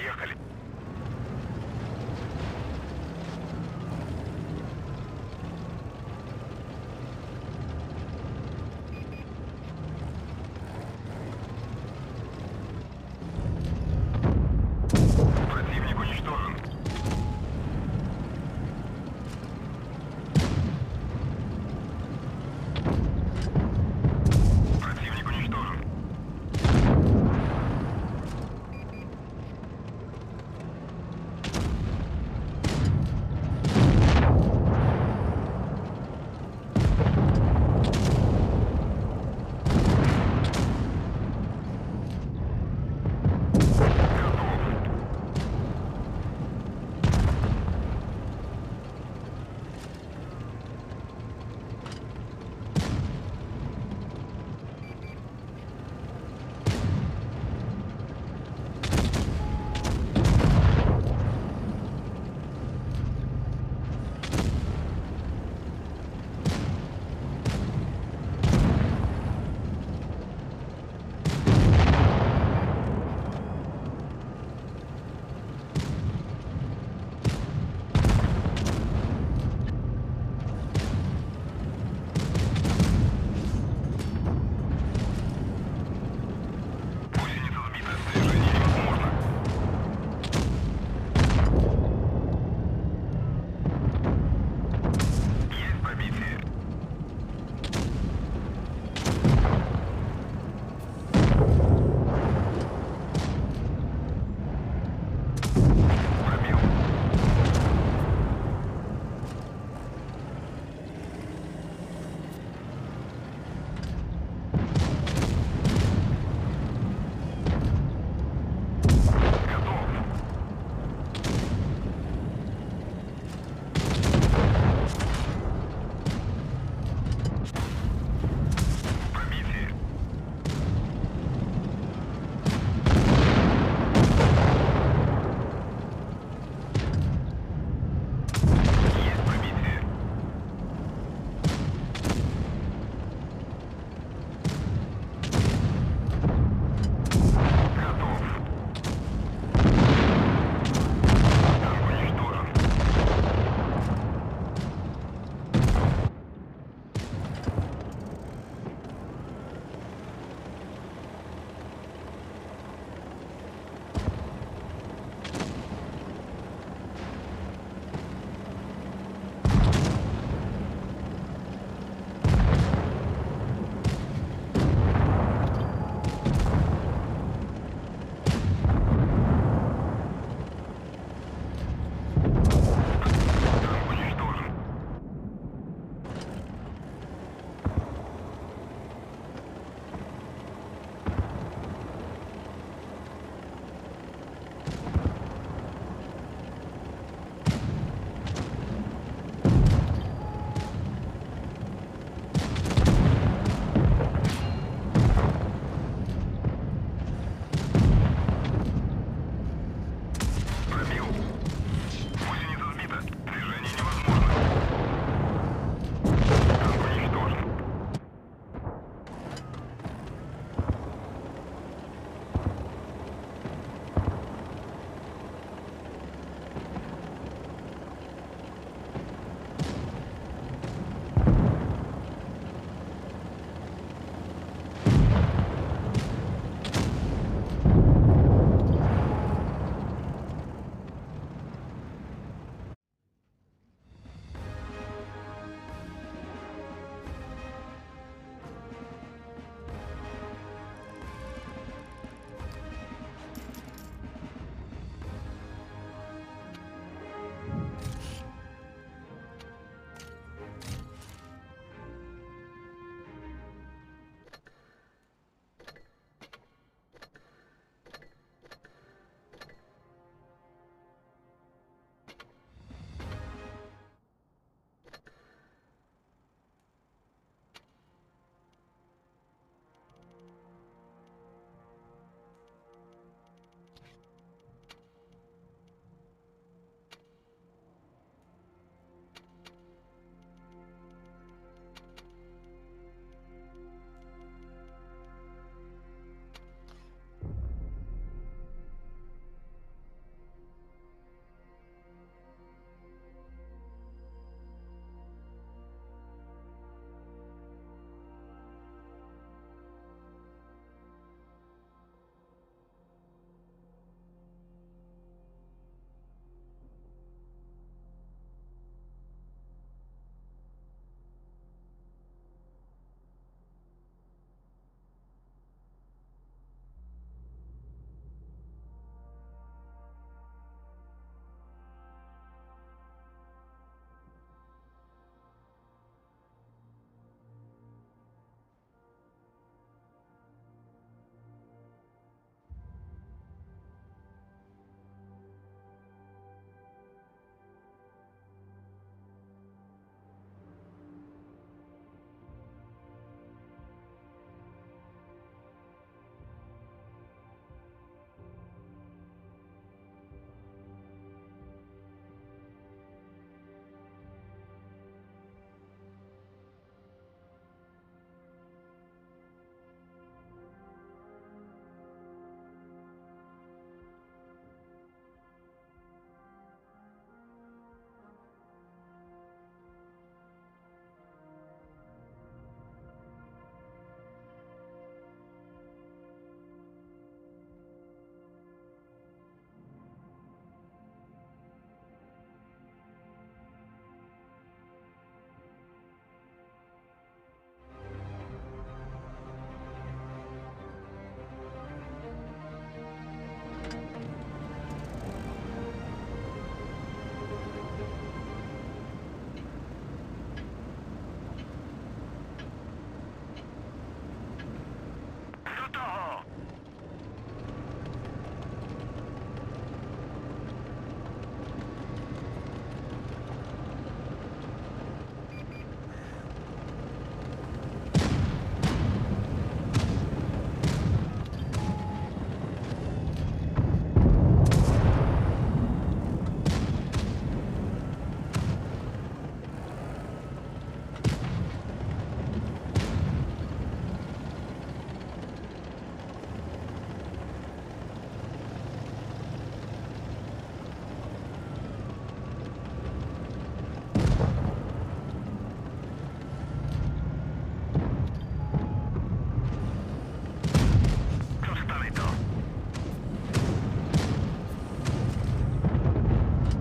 Поехали. Противник уничтожен. Противник уничтожен.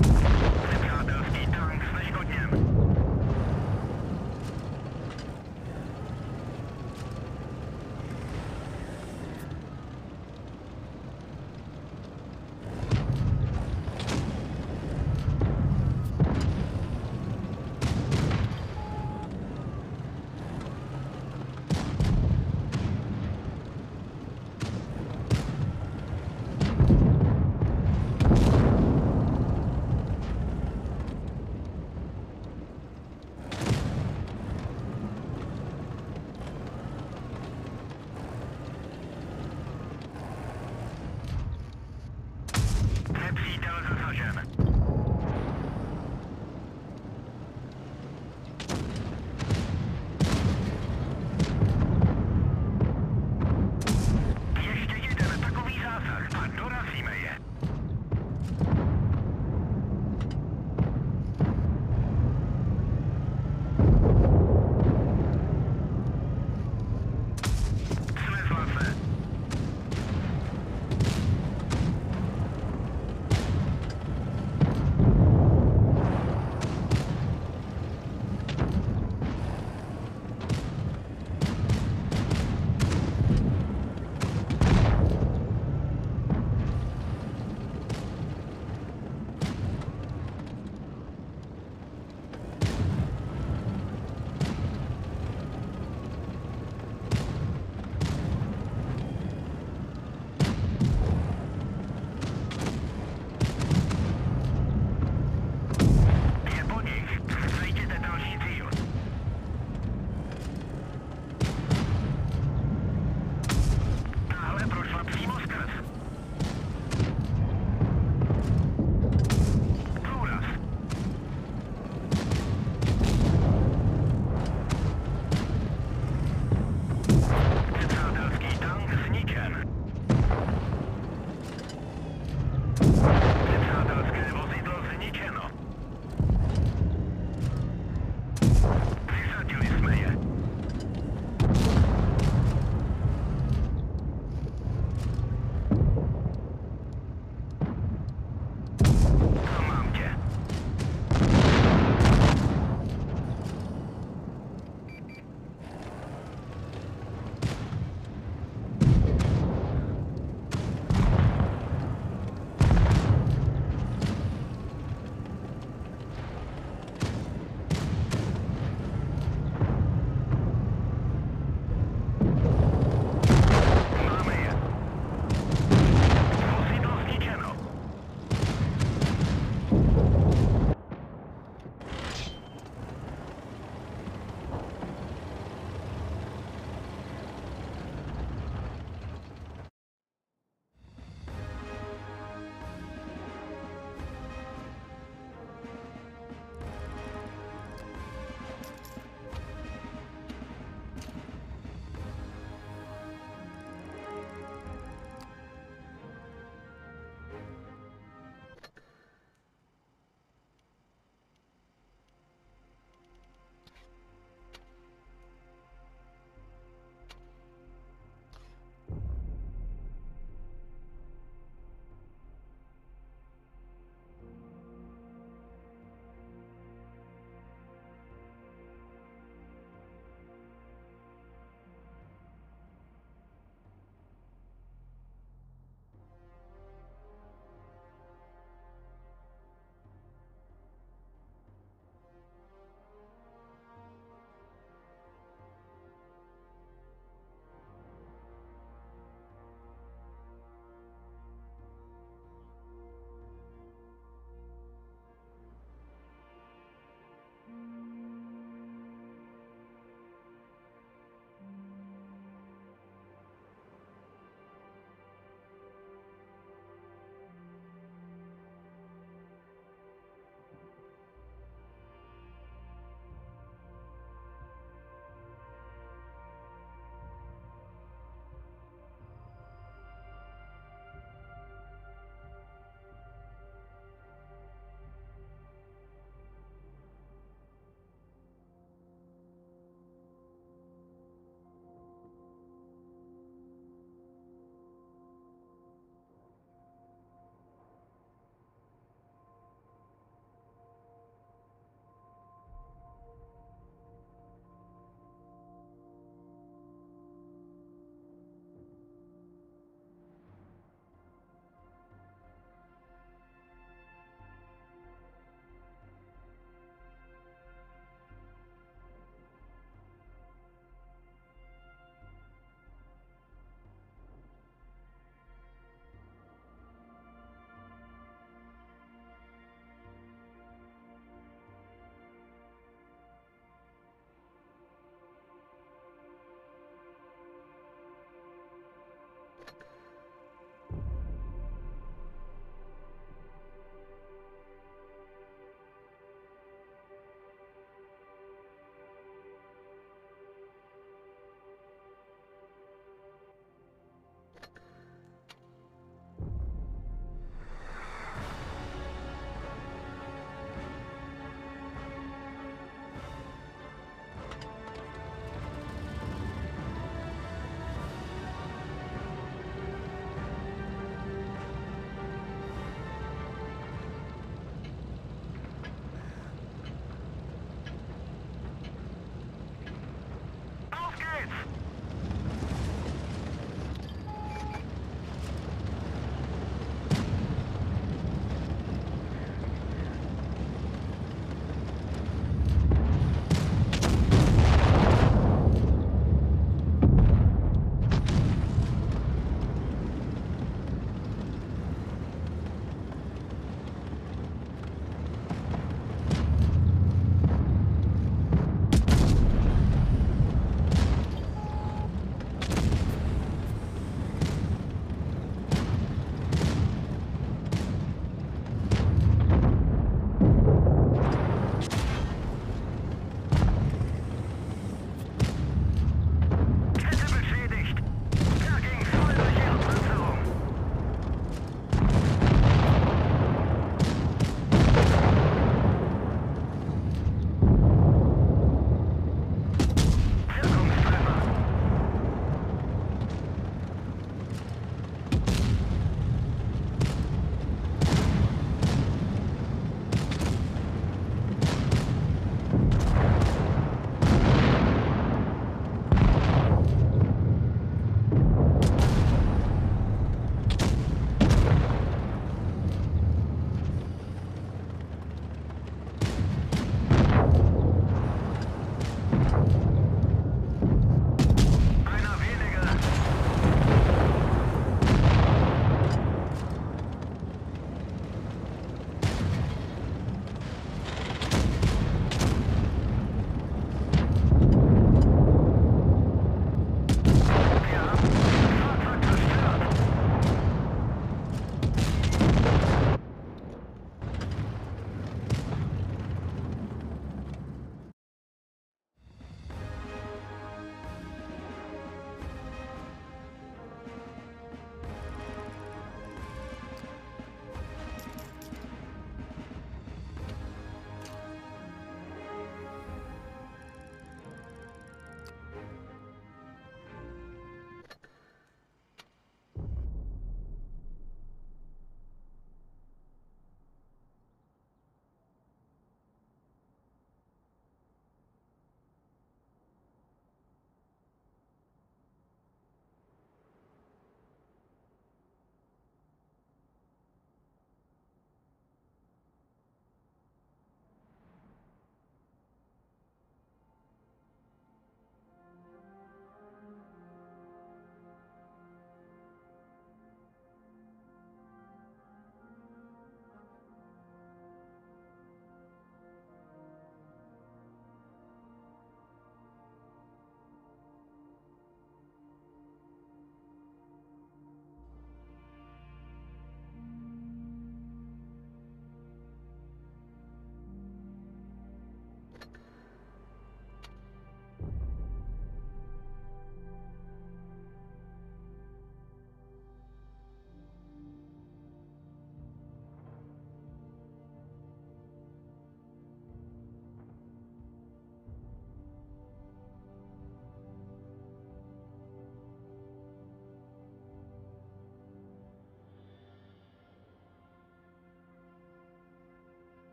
Неприятельский танк знешkodněn.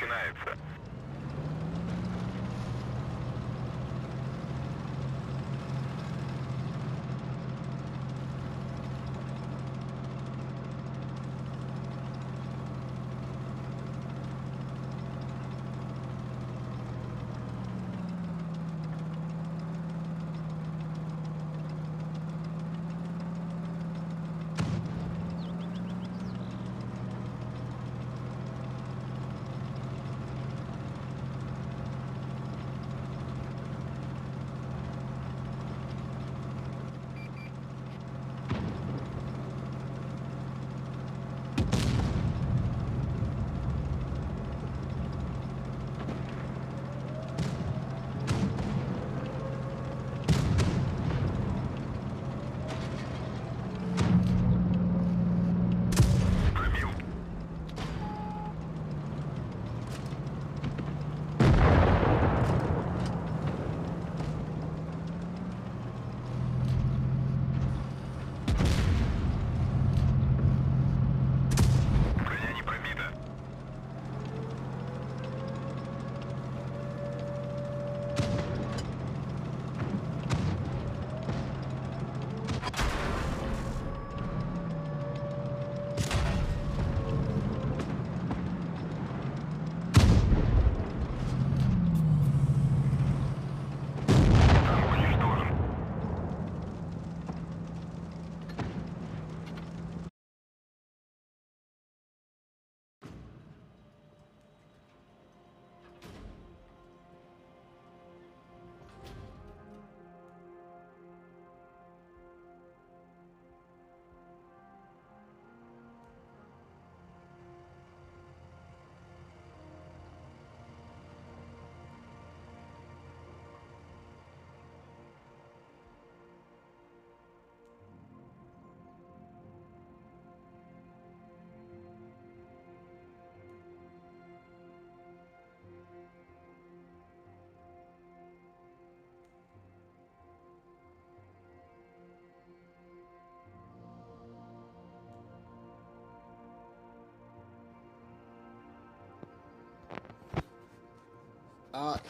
начинается.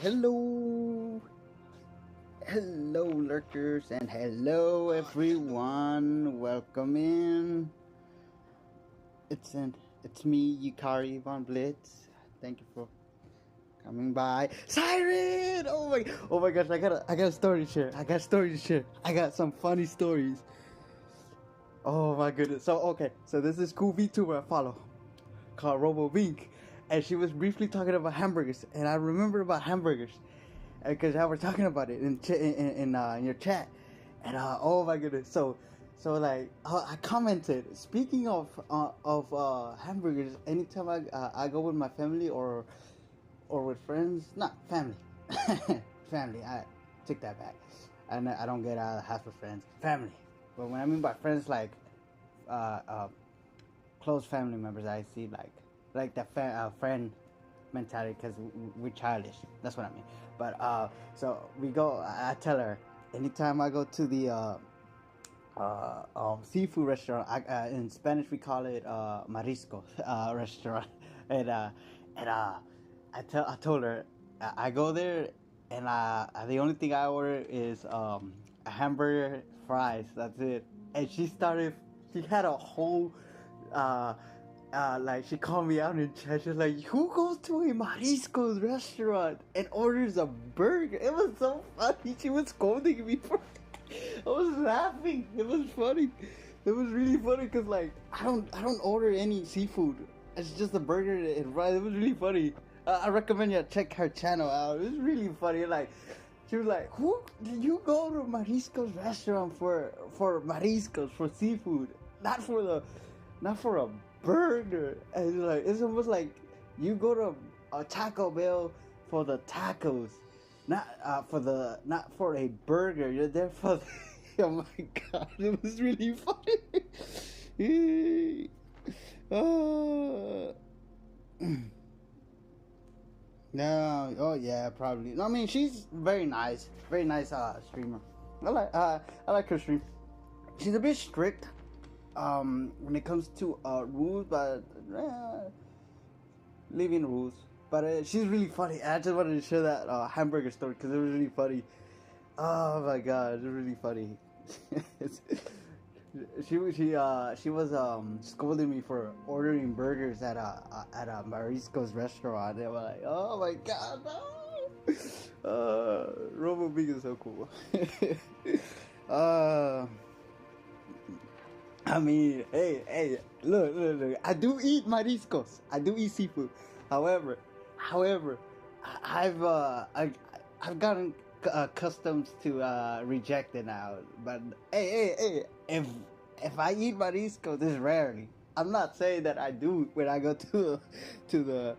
Hello lurkers, and hello everyone. Welcome in. It's me, Yukari Von Blitz. Thank you for coming by. Siren! Oh my gosh! I got a story to share. I got some funny stories. Oh my goodness! So this is cool VTuber I follow called Robo Vink, and she was briefly talking about hamburgers, and I remember about hamburgers because I was talking about it in your chat, and oh my goodness, so like I commented. Speaking of hamburgers, anytime I go with my family or with friends, not family, family. I take that back, and I don't get out of the house with friends, family. But when I mean by friends, like close family members, I see like that friend mentality, because we're childish. That's what I mean. But so we go. I tell her anytime I go to the seafood restaurant. In Spanish we call it marisco restaurant, and I told her I go there, and the only thing I order is a hamburger, fries. That's it. And she had a whole like she called me out in chat. She was like, "Who goes to a mariscos restaurant and orders a burger?" It was so funny. She was scolding me for I was laughing. It was funny. It was really funny because like I don't order any seafood. It's just a burger and rice. It was really funny. I recommend you check her channel out. It was really funny. Like she was like, "Who did you go to Marisco's restaurant for mariscos, for seafood, not for a burger?" And like it's almost like you go to a Taco Bell for the tacos, not for a burger. You're there for oh my god, it was really funny. No, oh yeah, probably. No, I mean she's very nice streamer. I like her stream. She's a bit strict when it comes to rules, but leaving rules. But she's really funny. I just wanted to share that hamburger story because it was really funny. Oh my god, it's really funny. she was scolding me for ordering burgers at a Marisco's restaurant. They were like, "Oh my god, no!" Robo Big is so cool. I mean, hey, look. I do eat mariscos. I do eat seafood. However, I've gotten accustomed to reject it now. But hey, if I eat mariscos, this rarely. I'm not saying that I do when I go to the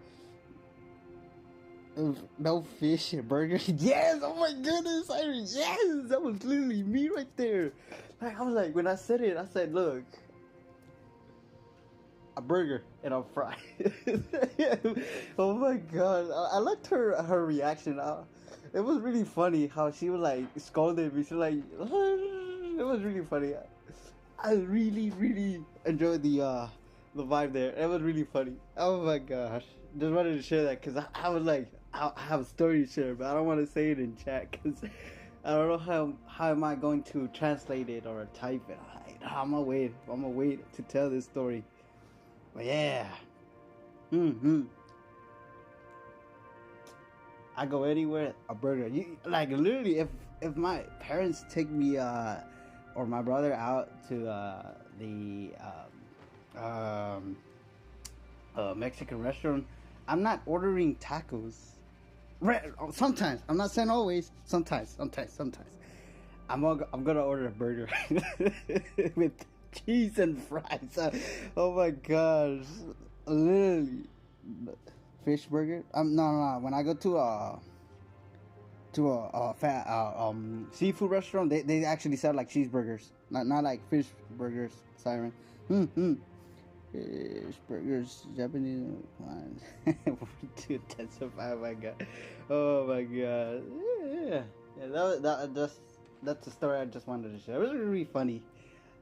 no fish burger. Yes, oh my goodness, yes, that was literally me right there. Like, I was like, when I said it, I said, look, a burger and a fry. Oh my god, I liked her reaction. It was really funny how she was like scolding me. She was like, it was really funny. I really enjoyed the vibe there. It was really funny. Oh my gosh, just wanted to share that because I was like, I have a story to share, but I don't want to say it in chat because I don't know how am I going to translate it or type it. I'm gonna wait to tell this story. But yeah, I go anywhere, a burger. Like literally, if my parents take me or my brother out to the Mexican restaurant, I'm not ordering tacos. Sometimes, I'm not saying always. Sometimes. I'm gonna order a burger with cheese and fries. Oh my gosh, literally, fish burger. No. When I go to a seafood restaurant, they actually sell like cheeseburgers, not like fish burgers. Siren. Fish burgers, Japanese wine. 2 10 oh my god. Yeah. That's the story I just wanted to share. It was really funny.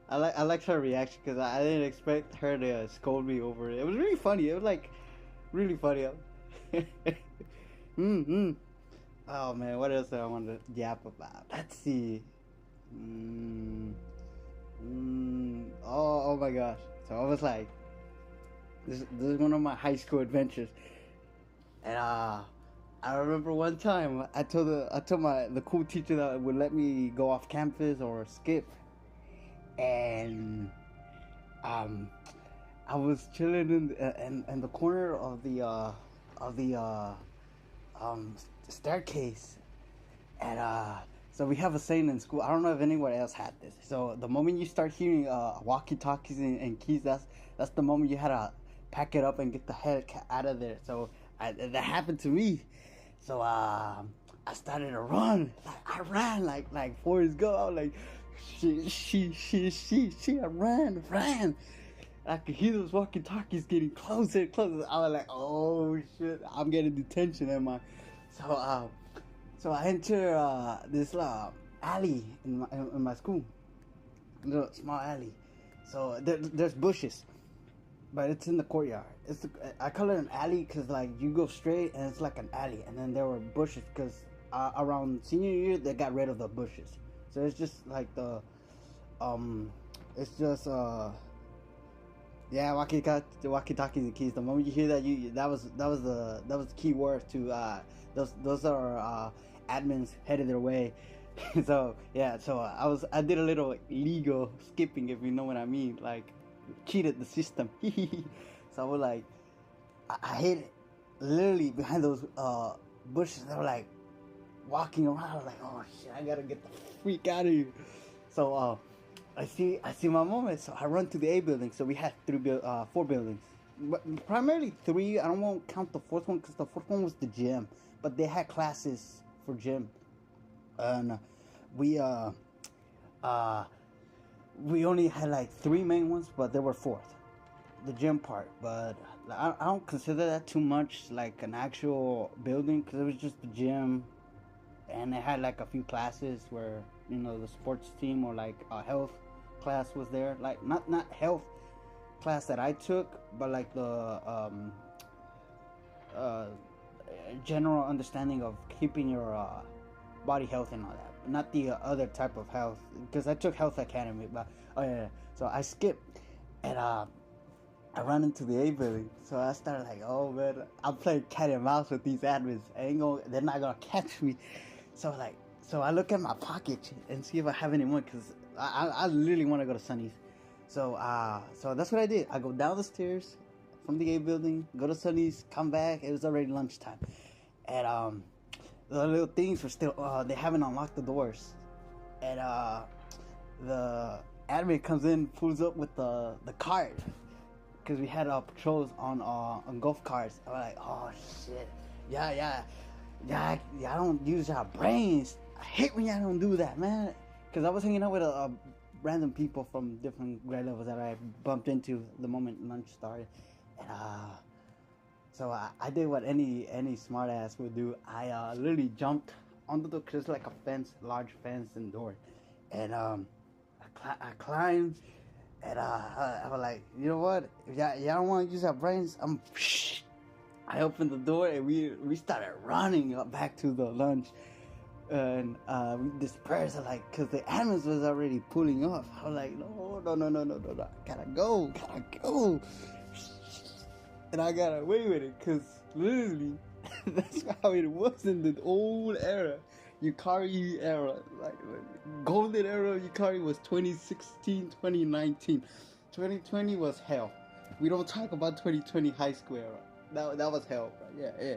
I liked her reaction because I didn't expect her to scold me over it. It was really funny. It was like really funny. Oh man, what else do I want to yap about? Let's see. Oh my gosh. So I was like, this is one of my high school adventures, and I remember one time I told the cool teacher that would let me go off campus or skip, and I was chilling in the corner of the staircase, and so we have a saying in school. I don't know if anyone else had this. So the moment you start hearing walkie-talkies and keys, that's the moment you had to pack it up and get the heck out of there. So that happened to me. So I started to run. I ran like Forrest Gump. I was like, she. I ran. I could hear those walkie-talkies getting closer and closer. I was like, oh shit, I'm getting detention, am I? So I enter this alley in my school, little small alley. So there's bushes, but it's in the courtyard. I call it an alley because like you go straight and it's like an alley, and then there were bushes because around senior year they got rid of the bushes. So it's just like it's just yeah, walkie-talkies and keys. The moment you hear that, that was the key word to those are admins headed their way. So yeah, so I did a little illegal skipping, if you know what I mean, like cheated the system. So I was like, I hid it literally behind those bushes. They were like walking around. I was like, oh shit, I gotta get the freak out of here. So I see my moment. So I run to the A building. So we had 4 buildings, but primarily 3. I don't want to count the 4th one because the 4th one was the gym, but they had classes for gym, and we only had like 3 main ones, but there were 4th, the gym part. But I don't consider that too much like an actual building because it was just the gym, and it had like a few classes where the sports team or like a health class was there, like not health class that I took, but like the general understanding of keeping your body health and all that, not the other type of health. Because I took health academy, but so I skipped, and I ran into the A building. So I started like, oh man, I'm playing cat and mouse with these admins. They're not gonna catch me. So I look at my pocket and see if I have any more, because I literally want to go to Sunny's. So that's what I did. I go down the stairs from the A building, go to Sunny's, come back. It was already lunchtime, and the little things were still. They haven't unlocked the doors, and the admin comes in, pulls up with the cart, because we had patrols on golf carts. I'm like, oh shit, yeah. I don't use our brains. I hate when y'all don't do that, man. Because I was hanging out with random people from different grade levels that I bumped into the moment lunch started, and so I did what any smart ass would do. I literally jumped onto the, cause it's like a fence, large fence and door, and I climbed, and I was like, you know what? If y'all don't want to use our brains, I opened the door and we started running up back to the lunch, and we dispersed, like, cause the admins was already pulling off. I was like, no, gotta go, and I got away with it, cause literally that's how it was in the old era, Yukari era, like golden era. Yukari was 2016, 2019, 2020 was hell. We don't talk about 2020 high school era. That was hell. Yeah.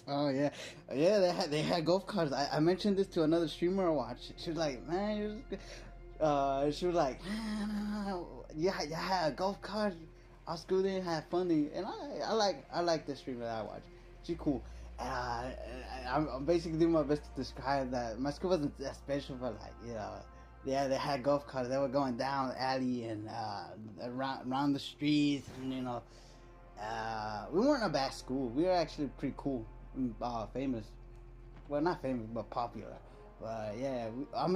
Oh yeah. They had golf carts. I mentioned this to another streamer I watched. She was like, man, she was like, yeah, had a golf cart. Our school didn't have funding, and I like the streamer that I watch. She's cool. I'm basically doing my best to describe that. My school wasn't that special, but like, you know. Yeah, they had golf carts. They were going down the alley and around the streets, and you know, we weren't a bad school. We were actually pretty cool, famous. Well, not famous, but popular. But yeah, I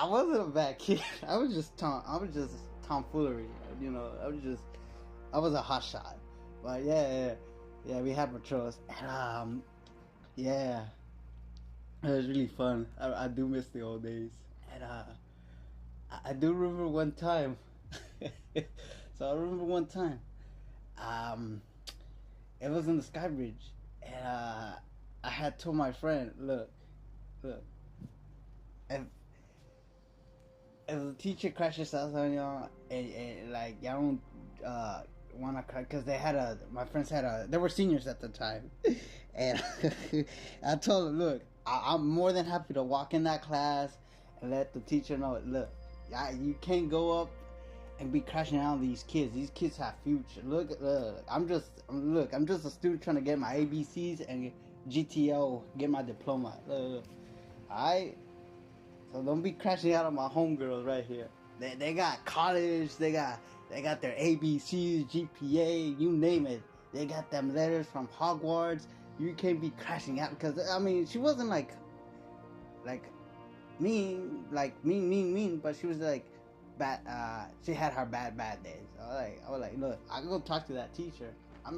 wasn't a bad kid. I was just tomfoolery. You know, I was a hot shot. But yeah, we had patrols, and yeah, it was really fun. I do miss the old days. And I do remember one time. So I remember one time. It was in the Sky Bridge, and I had told my friend, look, if the teacher crashes out on y'all, and like y'all don't wanna cry, because my friends they were seniors at the time, and I told them, look, I'm more than happy to walk in that class and let the teacher know, look, you can't go up and be crashing out on these kids. These kids have future. Look, I'm just a student trying to get my ABCs and GTO, get my diploma. Alright? So don't be crashing out on my homegirls right here. They got college, they got their ABCs, GPA, you name it. They got them letters from Hogwarts. You can't be crashing out, because she wasn't like mean, but she was like bad. She had her bad days. I was like, look, I can go talk to that teacher. I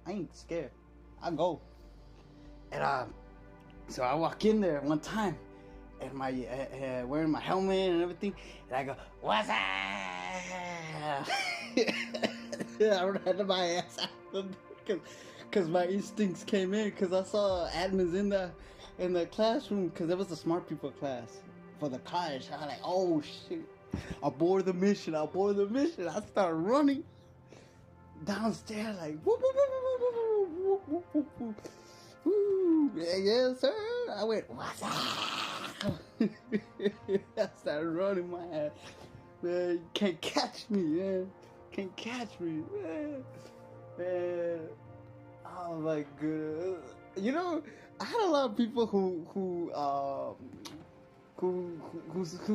ain't scared. I go. And so I walk in there one time, and my wearing my helmet and everything, and I go, what's up? I ran my ass out because my instincts came in, because I saw admins in the classroom, because it was a smart people class for the college. I was like, oh shit, aboard the mission. I started running downstairs like, whoop, whoop, whoop, whoop, whoop, whoop, whoop. Yes sir. I went, what's up? I started running my ass. Man, you can't catch me, man. Man. Oh my god. You know, I had a lot of people who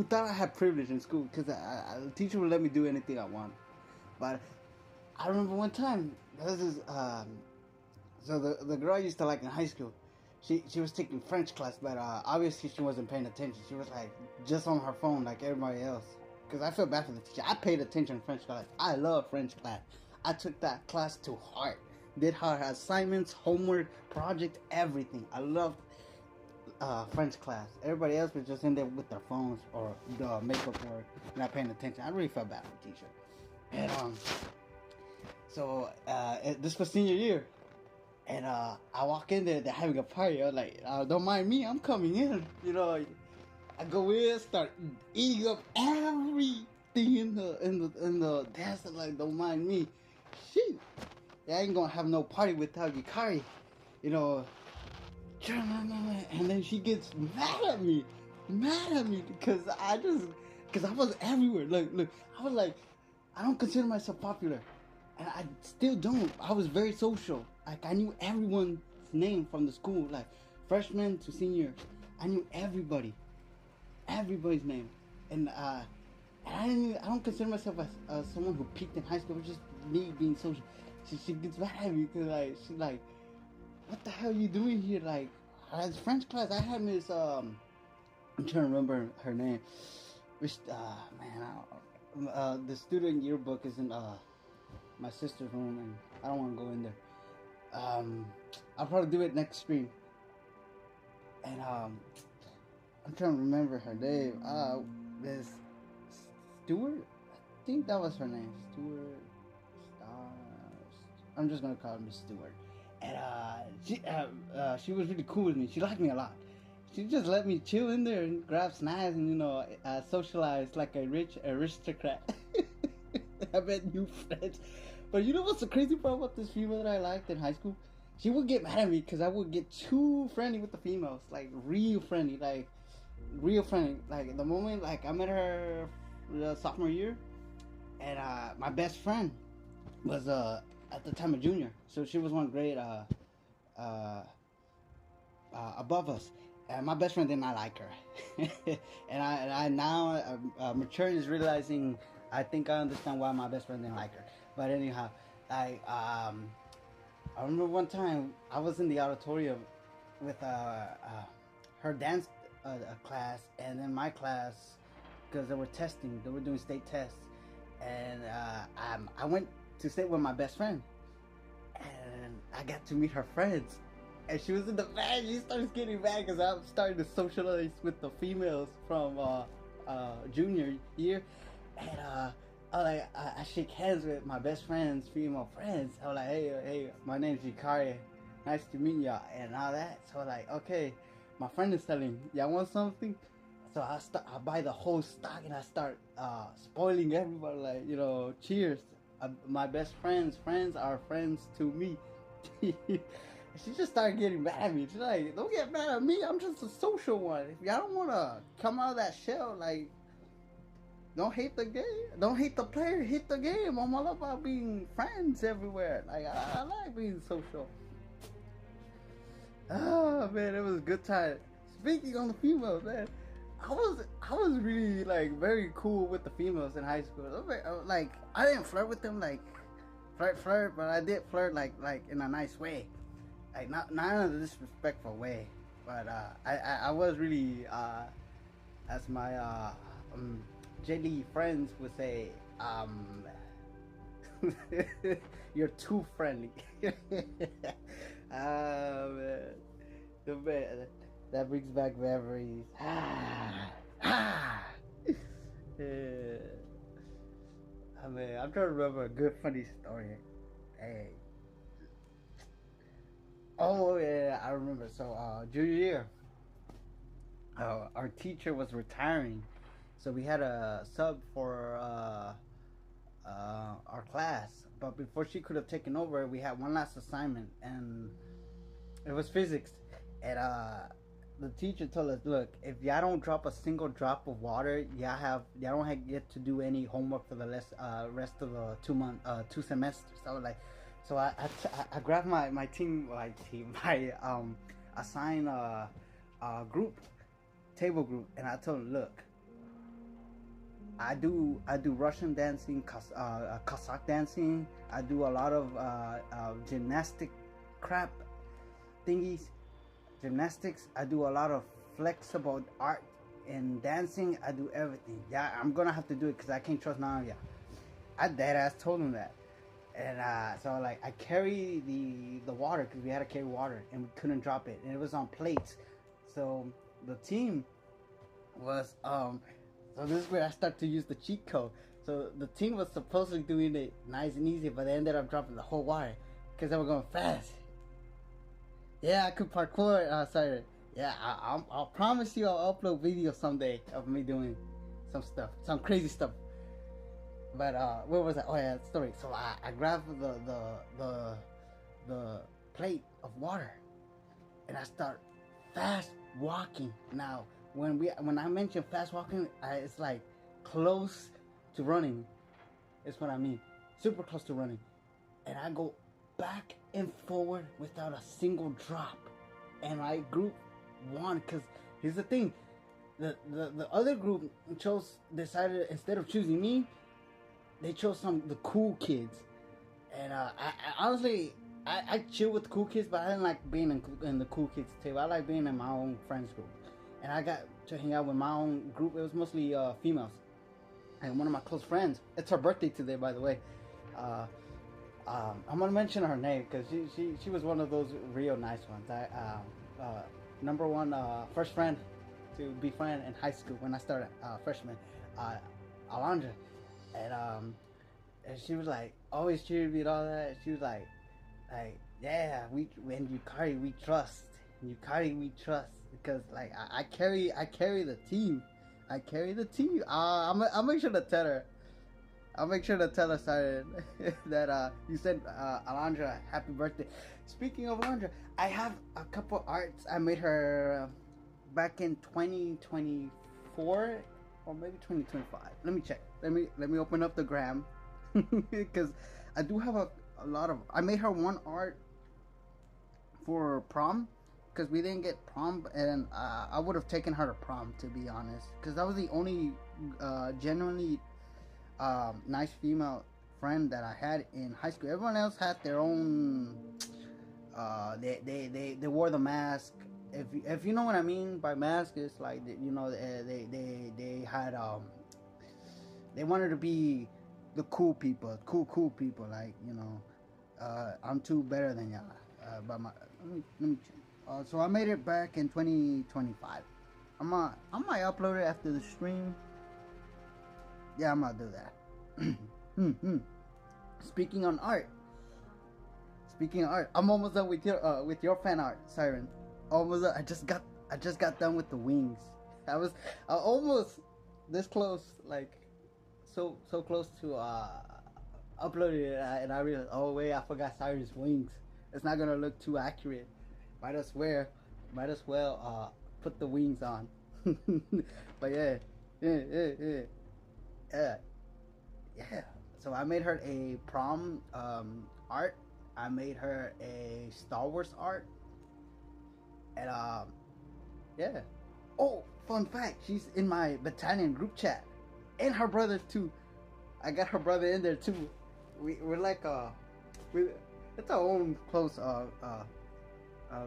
thought I had privilege in school, because the teacher would let me do anything I want. But I remember one time, so the girl I used to like in high school, she was taking French class, but obviously she wasn't paying attention. She was like just on her phone like everybody else. Because I feel bad for the teacher. I paid attention in French class. I love French class. I took that class to heart. Did her assignments, homework, project, everything. I loved French class. Everybody else was just in there with their phones or the makeup work, not paying attention. I really felt bad for the teacher. And this was senior year, and I walk in there. They're having a party. I was like, "Don't mind me. I'm coming in." You know, I go in, start eating up everything in the desk. Like, don't mind me. Shoot, I ain't gonna have no party without Yukari. You know. And then she gets mad at me because I was everywhere. Look, I was like, I don't consider myself popular, and I still don't. I was very social. Like, I knew everyone's name from the school, like freshman to senior. I knew everybody's name, and I don't consider myself as someone who peaked in high school. It was just me being social. She gets mad at me because she's like, what the hell are you doing here? Like, as French class, I had Miss I'm trying to remember her name. Which the student yearbook is in my sister's room, and I don't want to go in there. I'll probably do it next stream. And I'm trying to remember her name. Miss Stewart, I think that was her name. Stewart. I'm just gonna call her Miss Stewart. And she was really cool with me. She liked me a lot. She just let me chill in there and grab snacks and socialize like a rich aristocrat. I met new friends. But you know what's the crazy part about this female that I liked in high school? She would get mad at me because I would get too friendly with the females, like real friendly. Like the moment like I met her the sophomore year, and my best friend was at the time a junior, so she was one grade above us, and my best friend did not like her. and I now maturing is realizing I think I understand why my best friend didn't like her. But anyhow, I remember one time I was in the auditorium with her dance class, and then my class, because they were doing state tests, and I went to sit with my best friend, and I got to meet her friends, and she was in the back. She starts getting mad because I'm starting to socialize with the females from junior year, and I shake hands with my best friend's female friends. I was like, hey, my name's Yukari, nice to meet y'all, and all that. So I was like, okay, my friend is telling, y'all want something? So I buy the whole stock, and I start spoiling everybody, like, cheers. My best friends are friends to me. She just started getting mad at me. She's like, don't get mad at me, I'm just a social one. If y'all don't want to come out of that shell, like, don't hate the game. Don't hate the player, hate the game. I'm all about being friends everywhere. Like, I like being social. Oh, man, it was a good time. Speaking on the females, man, I was really, like, very cool with the females in high school. Like, I didn't flirt with them, like, flirt, but I did flirt, like in a nice way. Like, not in a disrespectful way. But, I was really, as my, JD friends would say, you're too friendly. Man. That brings back memories. Man, I'm trying to remember a good funny story. Hey. Oh yeah, I remember. So junior year, our teacher was retiring, so we had a sub for our class. But before she could have taken over, we had one last assignment, and it was physics. And the teacher told us, look, if y'all don't drop a single drop of water, y'all don't get to do any homework for the rest of the 2 semesters. I was like, so I grabbed my assigned table group, and I told him, look, I do Russian dancing, Cossack dancing. I do a lot of gymnastic crap thingies. Gymnastics. I do a lot of flexible art and dancing. I do everything. Yeah, I'm gonna have to do it because I can't trust none of y'all. I dead ass told him that, And so like I carry the water because we had to carry water and we couldn't drop it, and it was on plates. So the team was so this is where I start to use the cheat code. So the team was supposedly doing it nice and easy, but they ended up dropping the whole water because they were going fast. Yeah, I could parkour. Sorry. Yeah, I'll promise you I'll upload videos someday of me doing some stuff, some crazy stuff. But where was I? Oh yeah, story. So I grabbed the plate of water, and I start fast walking. Now, when I mention fast walking, it's like close to running. Is what I mean. Super close to running, and I go back and forward without a single drop, and my group won. Cause here's the thing, the other group decided instead of choosing me, they chose the cool kids, and I honestly I chill with the cool kids, but I didn't like being in the cool kids table. I like being in my own friends group, and I got to hang out with my own group. It was mostly females, and one of my close friends. It's her birthday today, by the way. I'm gonna mention her name because she was one of those real nice ones. Number one first friend to befriend in high school when I started freshman, Alondra, and she was like always cheering me and all that. She was like yeah, when Yukari we trust, Yukari we trust, because like I carry the team, I carry the team. I'll make sure to tell her. I'll make sure to tell her, Siren, that you said Alondra happy birthday. Speaking of Alondra, I have a couple arts I made her back in 2024 or maybe 2025. Let me check. Let me open up the gram because I do have a lot of. I made her one art for prom because we didn't get prom, and I would have taken her to prom, to be honest, because that was the only genuinely nice female friend that I had in high school. Everyone else had their own. They wore the mask. If you know what I mean by mask, it's like they had they wanted to be the cool people, cool people. Like I'm too better than y'all. But let me check. So I made it back in 2025. I might upload it after the stream. Yeah, I'm gonna do that. Speaking of art, I'm almost done with your fan art, Siren. Almost done. I just got done with the wings. I was almost this close, like so close to uploading it, and I realized, oh wait, I forgot Siren's wings. It's not gonna look too accurate. Might as well put the wings on. But yeah. So I made her a prom art. I made her a Star Wars art, and yeah. Oh, fun fact! She's in my battalion group chat, and her brothers too. I got her brother in there too. We're like it's our own close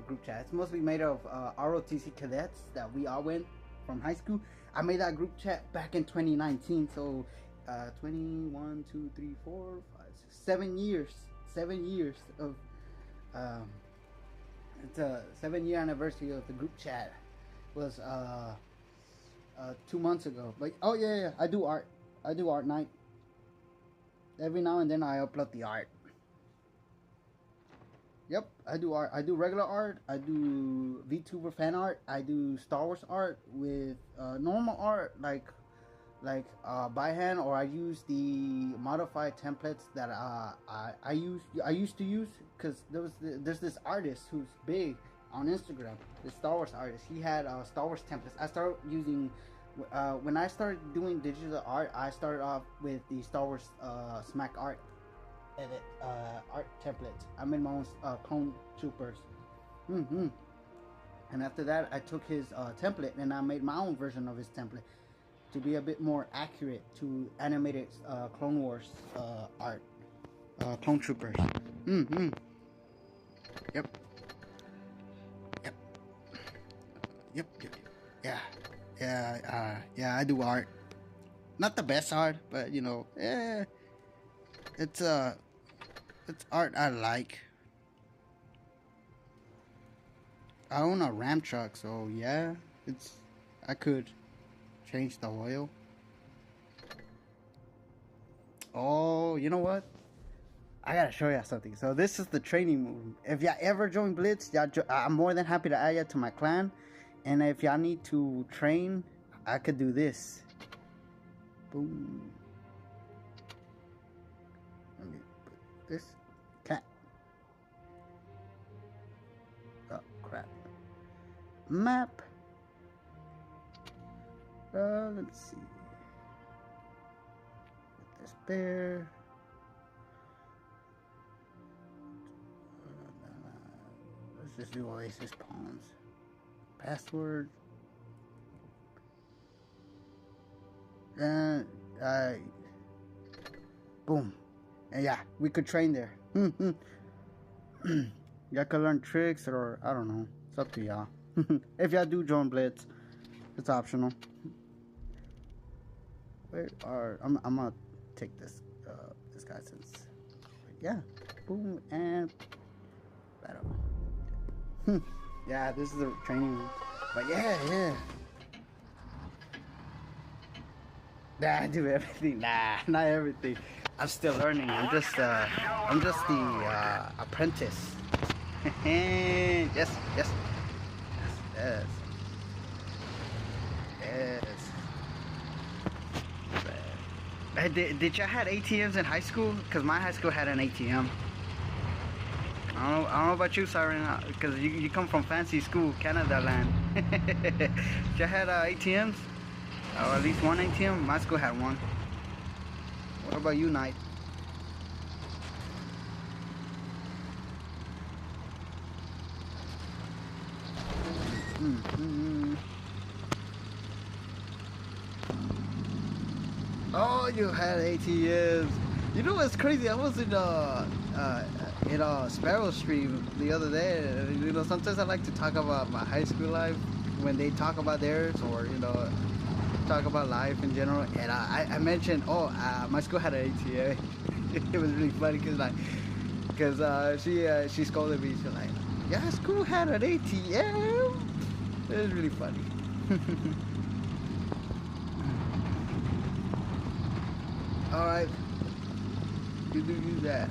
group chat. It's mostly made of ROTC cadets that we all went from high school. I made that group chat back in 2019, so 21, 2, 3, 4, 5, 6, 7 years. 7 years of it's a 7-year anniversary of the group chat. Was 2 months ago. But oh yeah, I do art. I do art night. Every now and then I upload the art. Yep, I do art. I do regular art. I do VTuber fan art. I do Star Wars art with normal art like by hand, or I use the modified templates that I used to use, because there's this artist who's big on Instagram, this Star Wars artist. He had Star Wars templates. I started using when I started doing digital art. I started off with the Star Wars smack art edit art templates. I made my own clone troopers. And after that, I took his template and I made my own version of his template to be a bit more accurate to animated Clone Wars art, clone troopers. Yep. Yeah. I do art. Not the best art, but it's It's art I like. I own a Ram truck, so yeah, I could change the oil. Oh, you know what? I gotta show you something. So this is the training move. If y'all ever join Blitz, I'm more than happy to add you to my clan. And if y'all need to train, I could do this. Boom. Let me put this. Cat. Oh crap. Map. Let's see. Put this there. Let's just do Oasis Pawns. Password. And boom. And yeah, we could train there. Y'all could learn tricks, or I don't know. It's up to y'all. If y'all do join Blitz, it's optional. Where are I'm gonna take this guy since yeah. Boom and battle. Yeah, this is the training room. But yeah. Nah, I do everything. Nah, not everything. I'm still learning. I'm just the apprentice. Yes. Did y'all had ATMs in high school? Cause my high school had an ATM. I don't know about you, Siren, because you come from fancy school, Canada land. Y'all had ATMs? Or at least one ATM? My school had one. What about you, Knight? Oh, you had ATMs. You know what's crazy? I was in Sparrow Stream the other day. You know, sometimes I like to talk about my high school life when they talk about theirs, or you know, talk about life in general. And I mentioned, my school had an ATM. It was really funny because she scolded me. She's like, "Yeah, school had an ATM." It was really funny. All right. You do use that,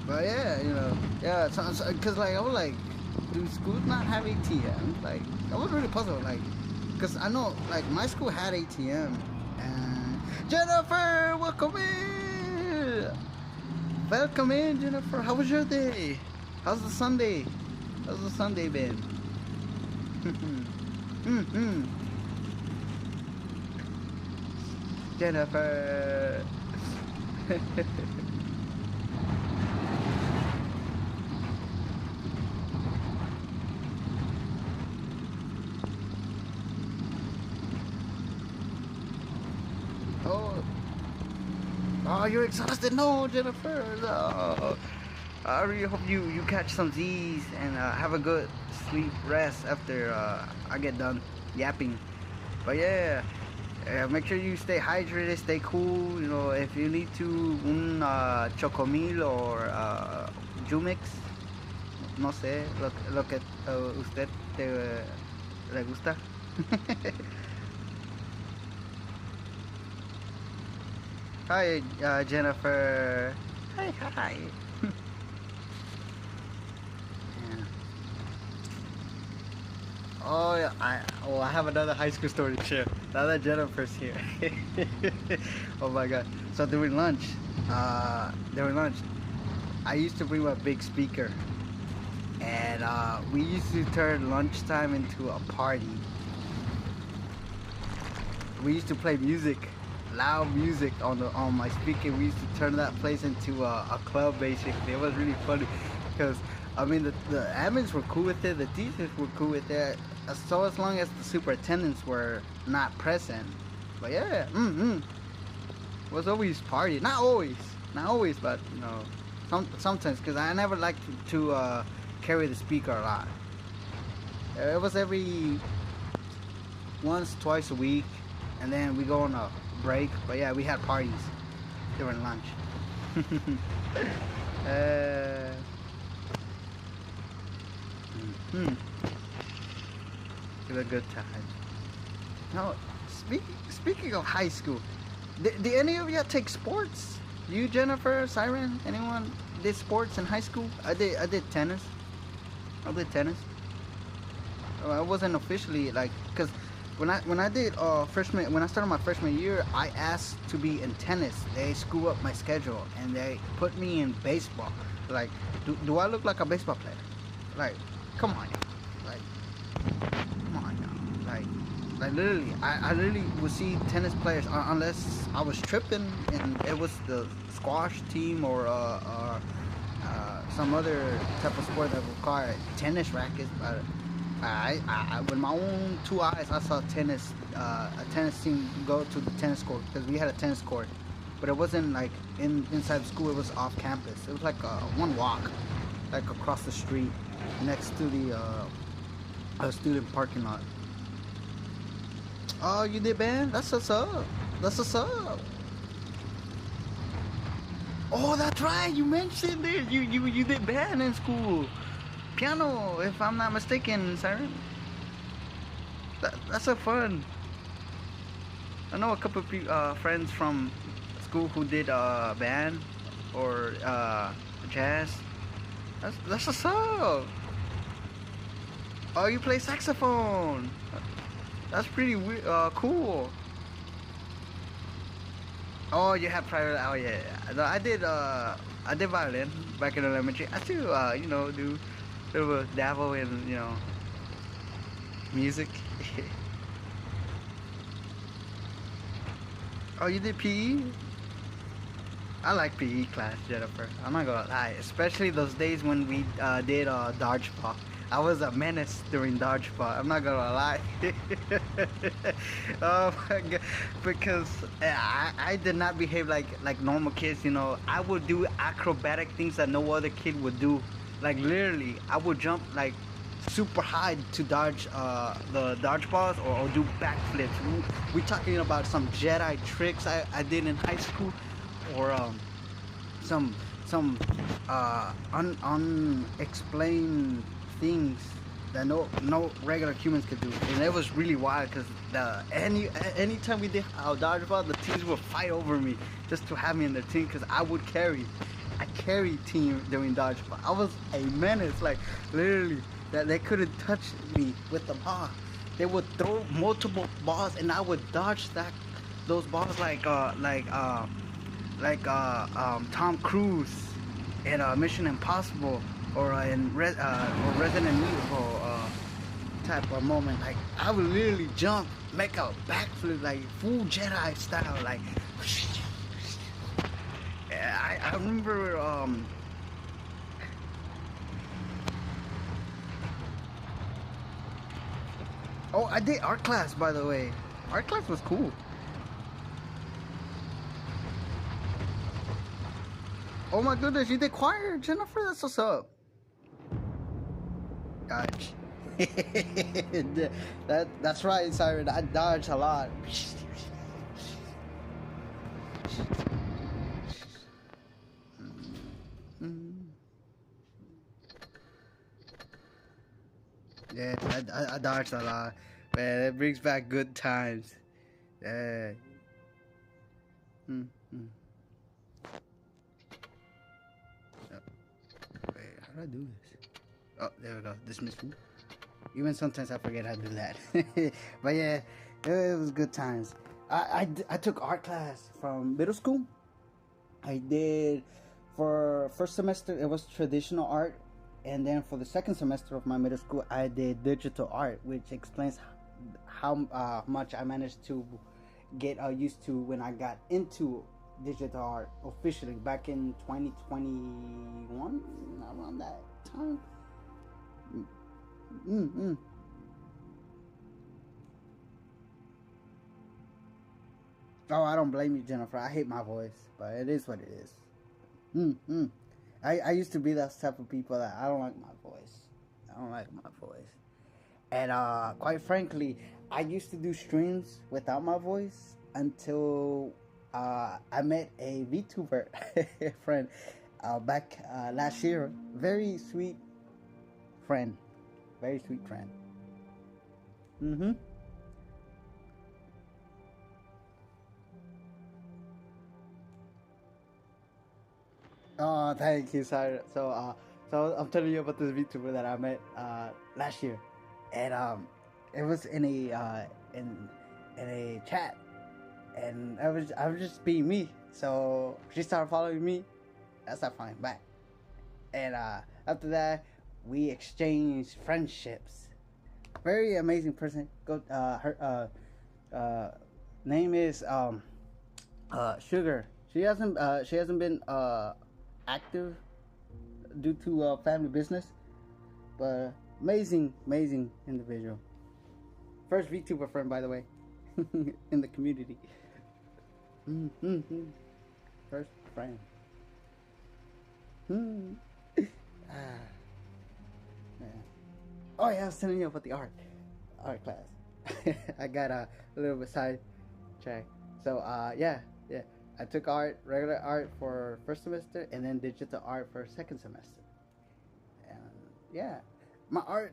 but yeah, you know, yeah, cause like I was like, do schools not have ATM? Like I was really puzzled, like, cause I know like my school had ATM. And Jennifer, welcome in, Jennifer. How was your day? How's the Sunday been? Jennifer. Oh, you're exhausted. No, Jennifer. No. I really hope you catch some Z's and have a good sleep rest after I get done yapping. But yeah, make sure you stay hydrated, stay cool. You know, if you need to un chocomil or Jumix, no sé, lo que usted le gusta. Hi, Jennifer. Hi. Yeah. Oh, yeah. I have another high school story to share. Now that Jennifer's here. Oh my God. So during lunch, I used to bring my big speaker, and we used to turn lunchtime into a party. We used to play music, loud music on my speaker. We used to turn that place into a club, basically. It was really funny because I mean the admins were cool with it, the teachers were cool with it, so as long as the superintendents were not present. But yeah, it was always party. Not always, but you know, sometimes, because I never liked to carry the speaker a lot. It was every twice a week, and then we go on a break. But yeah, we had parties during lunch. Uh, hmm. It was a good time. Now, speaking of high school, did any of you take sports? You, Jennifer, Siren, anyone did sports in high school? I did tennis. I did tennis. I wasn't officially like, cause when I did freshman, when I started my freshman year, I asked to be in tennis. They screw up my schedule and they put me in baseball. Like, do I look like a baseball player? Like, come on, like, come on now, like literally, I literally would see tennis players unless I was tripping and it was the squash team or some other type of sport that required tennis rackets. But with my own two eyes, I saw a tennis team go to the tennis court because we had a tennis court, but it wasn't like inside the school. It was off campus. It was like one walk, like across the street, next to the student parking lot. Oh, you did band? That's what's up. That's what's up. Oh, that's right. You mentioned it. You did band in school. Piano, if I'm not mistaken, Siren. That's so fun. I know a couple of friends from school who did band or jazz. That's what's up. Oh, you play saxophone. That's pretty cool. Oh, you have private. Oh yeah, yeah. No, I did violin back in elementary. I still do a little dabble in music. Oh, you did PE? I like PE class, Jennifer. I'm not gonna lie, especially those days when we did dodgeball. I was a menace during dodgeball. I'm not gonna lie. Oh my god, because I did not behave like normal kids. You know, I would do acrobatic things that no other kid would do. Like literally, I would jump like super high to dodge the dodgeballs or do backflips. We're talking about some Jedi tricks I did in high school, or some unexplained things that no regular humans could do. And it was really wild because anytime we did our dodgeball, the teams would fight over me just to have me in their team because I carried team during dodgeball. I was a menace, like literally that they couldn't touch me with the ball. They would throw multiple balls and I would dodge those balls like Tom Cruise in Mission Impossible or in Resident Evil type of moment. Like I would literally jump, make a backflip like full Jedi style. Like I remember oh, I did art class, by the way. Art class was cool. Oh my goodness, you did choir, Jennifer? That's what's up. Dodge. That's right, Siren. I dodge a lot. Yeah, I dodged a lot. Man, it brings back good times. Yeah. Wait, how do I do this? Oh, there we go. Dismiss me. Even sometimes I forget how to do that. But yeah, it was good times. I took art class from middle school. I did for first semester it was traditional art, and then for the second semester of my middle school I did digital art, which explains how much I managed to get used to when I got into digital art officially back in 2021, around that time. Oh, I don't blame you, Jennifer. I hate my voice, but it is what it is. I used to be that type of people that I don't like my voice. I don't like my voice. And quite frankly, I used to do streams without my voice until I met a VTuber friend. back last year. Very sweet friend. Very sweet friend. Mm-hmm. Oh, thank you, sorry. So I'm telling you about this VTuber that I met last year, and it was in a chat, and I was just being me. So she started following me, I started following back, and after that we exchanged friendships. Very amazing person. Go her name is Sugar. She hasn't been active due to family business, but amazing individual. First VTuber friend, by the way, in the community. Mm-hmm. First friend. Ah, yeah. Oh yeah, I was telling you about the art class. I got a little bit sidetracked. So yeah. I took regular art for first semester, and then digital art for second semester. And yeah, my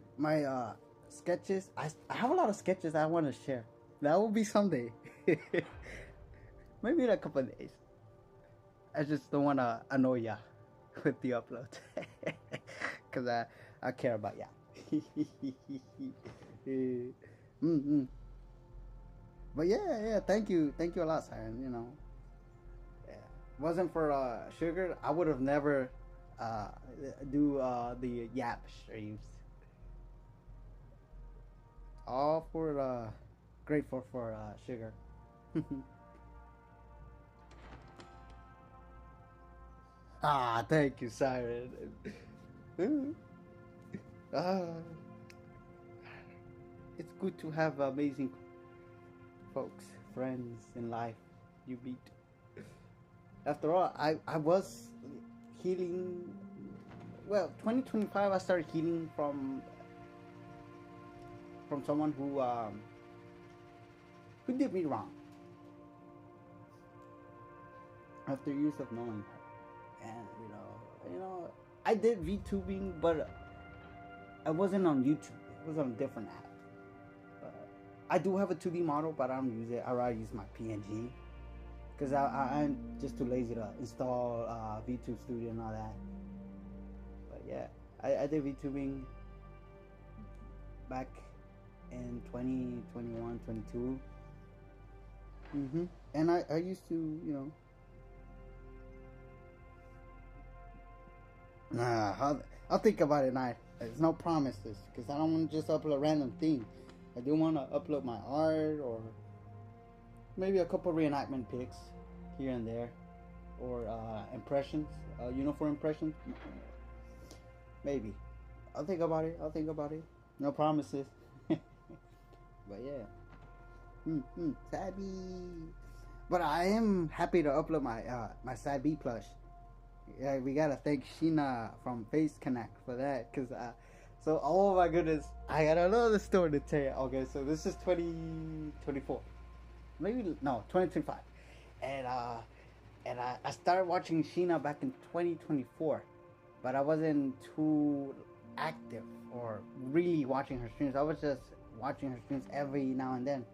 sketches. I have a lot of sketches I want to share. That will be someday. Maybe in a couple of days. I just don't want to annoy ya with the upload, cause I care about ya. Mm-hmm. But yeah. Thank you a lot, Siren. You know. Wasn't for Sugar, I would have never do the Yap streams. All for grateful for Sugar. Ah, thank you, Siren. uh, it's good to have amazing folks, friends in life you meet. After all, I was healing. Well, 2025 I started healing from someone who did me wrong. After years of knowing her, and you know, I did VTubing, but I wasn't on YouTube. It was on a different app. I do have a 2D model, but I don't use it. I rather use my PNG. Because I'm just too lazy to install VTube Studio and all that. But yeah, I did VTubing back in 2021, 22. Mm-hmm. And I used to, I'll think about it night. There's no promises, because I don't want to just upload random things. I do want to upload my art, or maybe a couple reenactment pics here and there, or impressions, for impressions. Maybe. I'll think about it. No promises. But yeah. Sad B. But I am happy to upload my Sad B plush. Yeah, we gotta thank Sheena from Face Connect for that, cause so oh my goodness, I got another story to tell you. Okay, so this is 2024, maybe no 2025, and I started watching Sheena back in 2024, but I wasn't too active or really watching her streams. I was just watching her streams every now and then.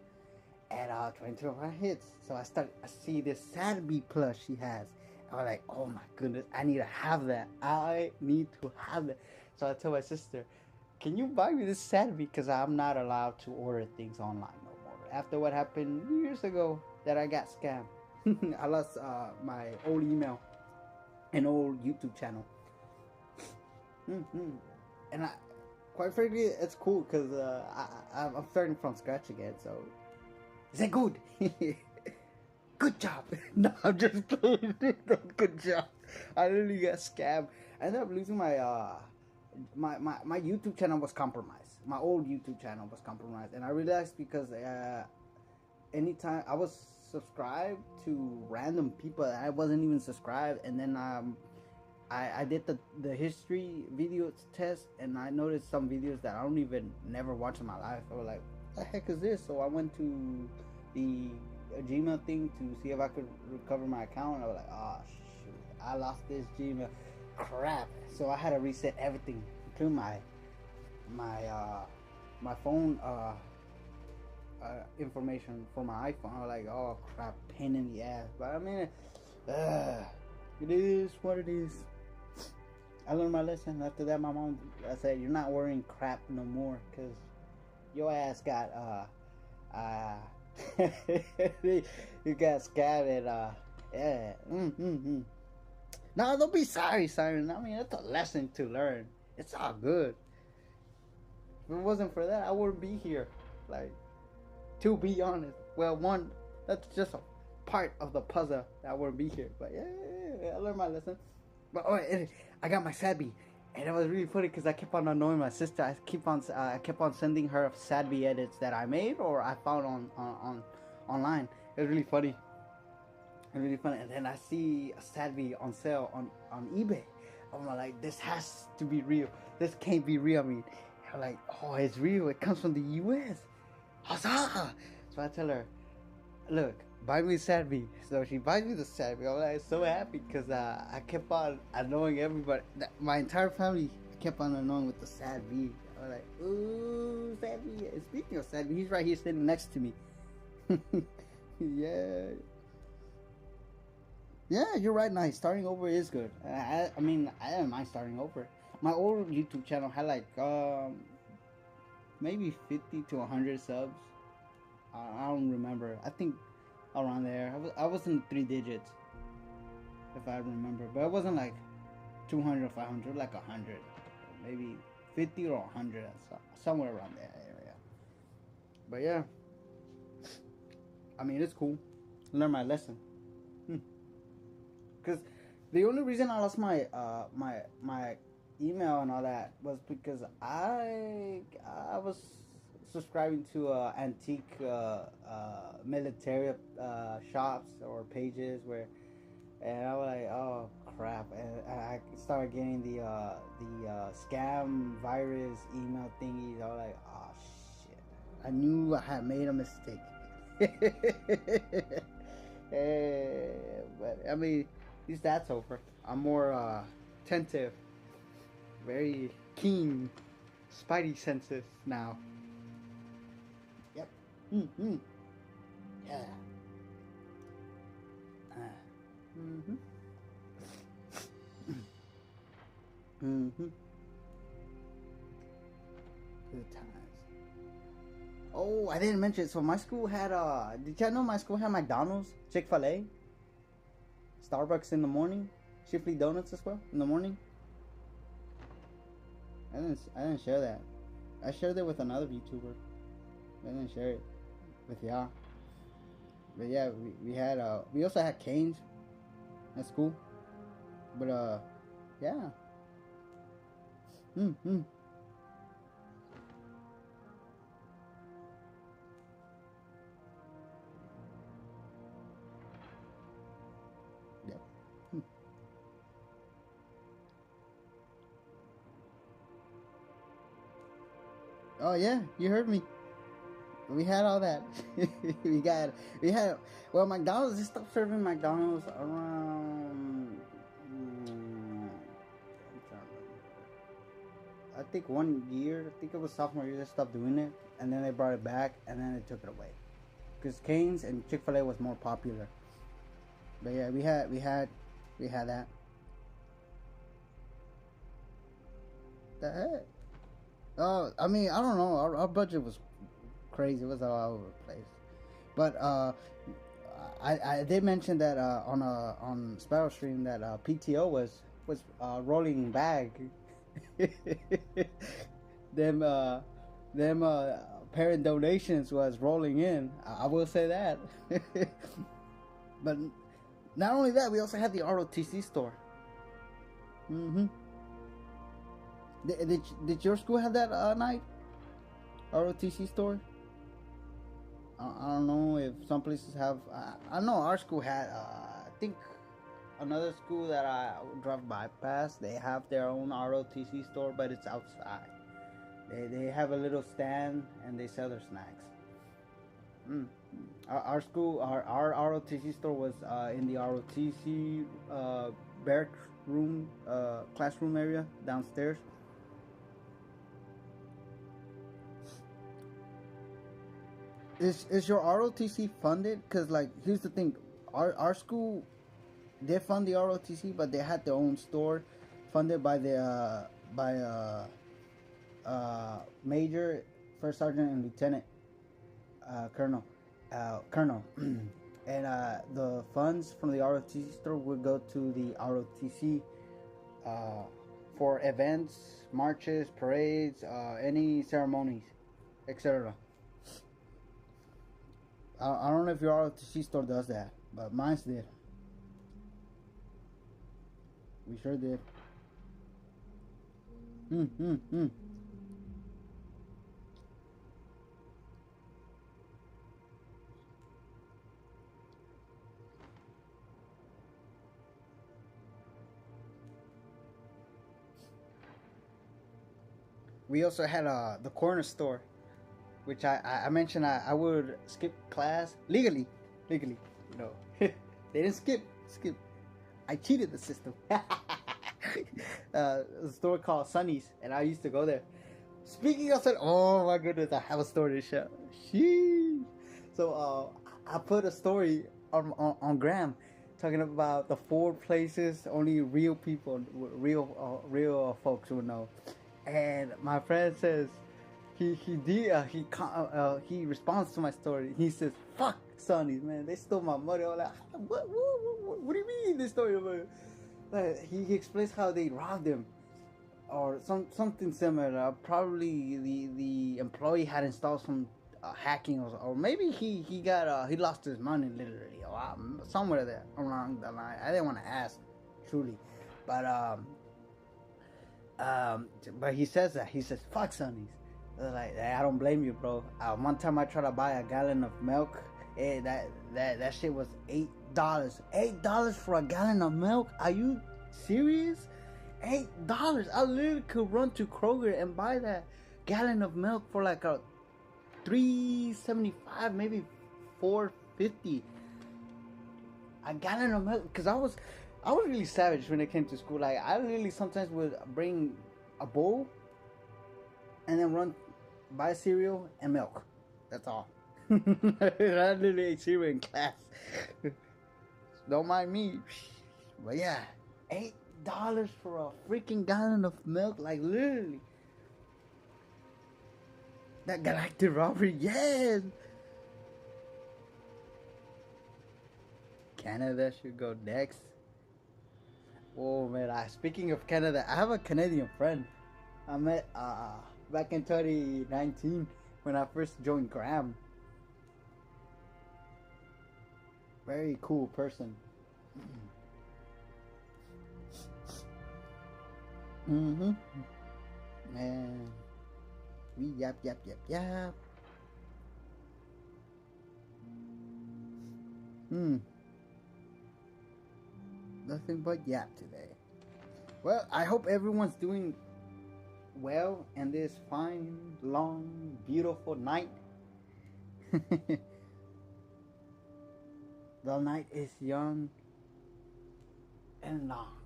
And 2025 hits, so I see this Sad B plush she has. I was like, oh my goodness, I need to have that. So I told my sister, can you buy me this Sad B? Because I'm not allowed to order things online no more. After what happened years ago that I got scammed. I lost my old email and old YouTube channel. And quite frankly, it's cool because I'm starting from scratch again. So, is that good? Good job. No, I'm just kidding. Good job. I literally got scammed. I ended up losing my my YouTube channel was compromised. My old YouTube channel was compromised, and I realized because anytime I was subscribed to random people, I wasn't even subscribed, and then I did the history video test, and I noticed some videos that I don't even never watch in my life. I was like, what the heck is this? So I went to the Gmail thing to see if I could recover my account. I was like, oh shoot, I lost this Gmail. crap. So I had to reset everything, including my phone information for my iPhone. I was like, oh crap, pain in the ass. But I mean, it is what it is. I learned my lesson. After that, my mom, I said, you're not wearing crap no more, because your ass got you got scabbed. Yeah. No, don't be sorry, Siren. I mean, it's a lesson to learn. It's all good. If it wasn't for that, I wouldn't be here. Like, to be honest. Well, one, that's just a part of the puzzle that I wouldn't be here. But yeah, I learned my lesson. But I got my Sadby, and it was really funny because I kept on annoying my sister. I kept on sending her Sadby edits that I made or I found on online. It was really funny. Really funny. And then I see a Sadby on sale on eBay. I'm like, this has to be real. This can't be real. I mean, I'm like, oh, it's real. It comes from the US. Huzzah! So I tell her, look, buy me Sadby. So she buys me the Sadby. I'm like so happy because I kept on annoying everybody. My entire family kept on annoying with the Sadby. I was like, ooh, Sadby. And speaking of Sadby, he's right here sitting next to me. Yeah. Yeah, you're right. Nice. Starting over is good. I mean, I don't mind starting over. My old YouTube channel had like maybe 50 to 100 subs. I don't remember. I think around there. I was in 3 digits, if I remember. But it wasn't like 200 or 500, like 100, maybe 50 or 100, somewhere around that area. But yeah, I mean, it's cool. Learn my lesson. Because the only reason I lost my my email and all that was because I was subscribing to antique military shops or pages where, and I was like, oh crap, and I started getting the scam virus email thingies. I was like, oh shit, I knew I had made a mistake. But I mean, at least that's over. I'm more attentive, very keen, spidey senses now. Yep. Mm-hmm. Yeah. Mm-hmm. Mm-hmm. Good times. Oh, I didn't mention it. So my school had did y'all know my school had McDonald's, Chick-fil-A, Starbucks in the morning, Shifley Donuts as well in the morning? I didn't share that. I shared it with another YouTuber. I didn't share it with y'all. But yeah, we had we also had Canes at school. But yeah. Mm-hmm. Yep. Oh yeah, you heard me. We had all that. we had. Well, McDonald's. They stopped serving McDonald's around. I think 1 year. I think it was sophomore year. They stopped doing it, and then they brought it back, and then they took it away. Because Cane's and Chick-fil-A was more popular. But yeah, we had that. The heck? Oh, I mean, I don't know. Our budget was crazy. It was all over the place. But I did mention that on Sparrow Stream that PTO was rolling bag. them parent donations was rolling in. I will say that. But not only that, we also had the ROTC store. Mm-hmm. Did your school have that night? ROTC store? I don't know if some places have. I know our school had. I think another school that I drove by past, they have their own ROTC store, but it's outside. They have a little stand and they sell their snacks. Our school, our ROTC store was in the ROTC classroom area downstairs. Is your ROTC funded? Cause like here's the thing, our school, they fund the ROTC, but they had their own store, funded by the major, first sergeant and lieutenant, colonel, and the funds from the ROTC store would go to the ROTC for events, marches, parades, any ceremonies, etc. I don't know if your ROTC store does that, but mine's did. We sure did. We also had the corner store, which I mentioned I would skip class legally, you know. They didn't skip. I cheated the system. A store called Sunny's, and I used to go there. Speaking of Sunny, oh my goodness, I have a story to share. Sheesh. So I put a story on Graham talking about the 4 places only real people, real folks would know. And my friend says he responds to my story. He says, "Fuck Sonny's, man, they stole my money." I'm like, what do you mean they stole your money? Like, he explains how they robbed him, or something similar. Probably the employee had installed some hacking, or maybe he lost his money literally, or somewhere there along the line. I didn't want to ask, truly, but he says that. He says, "Fuck Sonny's." Like, hey, I don't blame you, bro. One time I tried to buy a gallon of milk. That shit was $8. $8 for a gallon of milk? Are you serious? $8. I literally could run to Kroger and buy that gallon of milk for like a $3.75, maybe $4.50. A gallon of milk, because I was really savage when it came to school. Like, I literally sometimes would bring a bowl and then buy cereal and milk. That's all. I literally ate cereal in class. Don't mind me. But yeah, $8 for a freaking gallon of milk. Like, literally. That galactic robbery, yes. Canada should go next. Oh man, speaking of Canada, I have a Canadian friend I met back in 2019 when I first joined Graham. Very cool person. Man, we yap. Nothing but yap today. Well, I hope everyone's doing well in this fine, long, beautiful night. The night is young and long.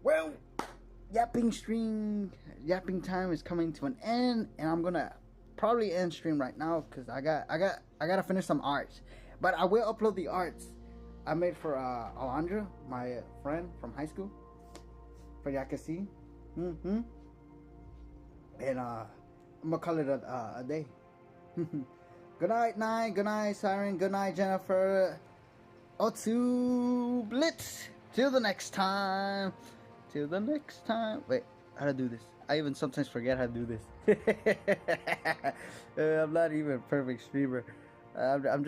Well, yapping time is coming to an end, and I'm gonna probably end stream right now because I gotta finish some arts. But I will upload the arts I made for Alondra, my friend from high school, for y'all can see. And I'm gonna call it a day. Good night, good night, Siren, good night, Jennifer. Tanks Blitz. Till the next time. Wait, how to do this? I even sometimes forget how to do this. I'm not even a perfect streamer. I'm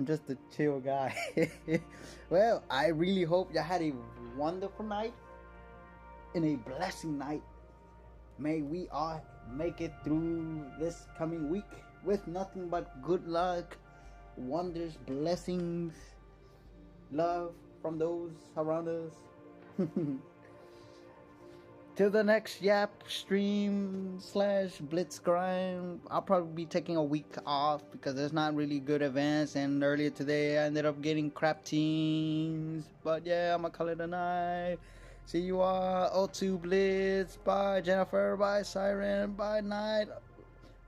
just a chill guy. Well, I really hope you had a wonderful night and a blessing night. May we all make it through this coming week with nothing but good luck, wonders, blessings, love from those around us. till the next Yap stream / Blitz grind. I'll probably be taking a week off because there's not really good events, and earlier today I ended up getting crap teams. But yeah, I'm gonna call it a night. See you all. O2 Blitz. Bye Jennifer. Bye Siren. Bye Night.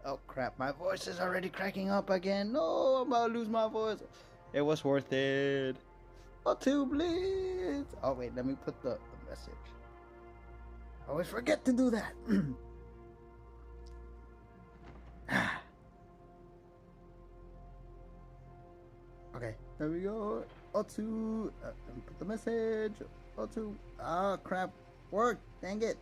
Oh crap, my voice is already cracking up again. No, I'm about to lose my voice. It was worth it. O2 Blitz. Oh wait, let me put the message. I always forget to do that. Okay, there we go. O2, put the message. O2, ah crap, work, dang it.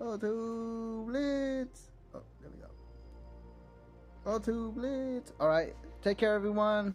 O2 Blitz. Oh, there we go. O2 Blitz. Alright, take care everyone.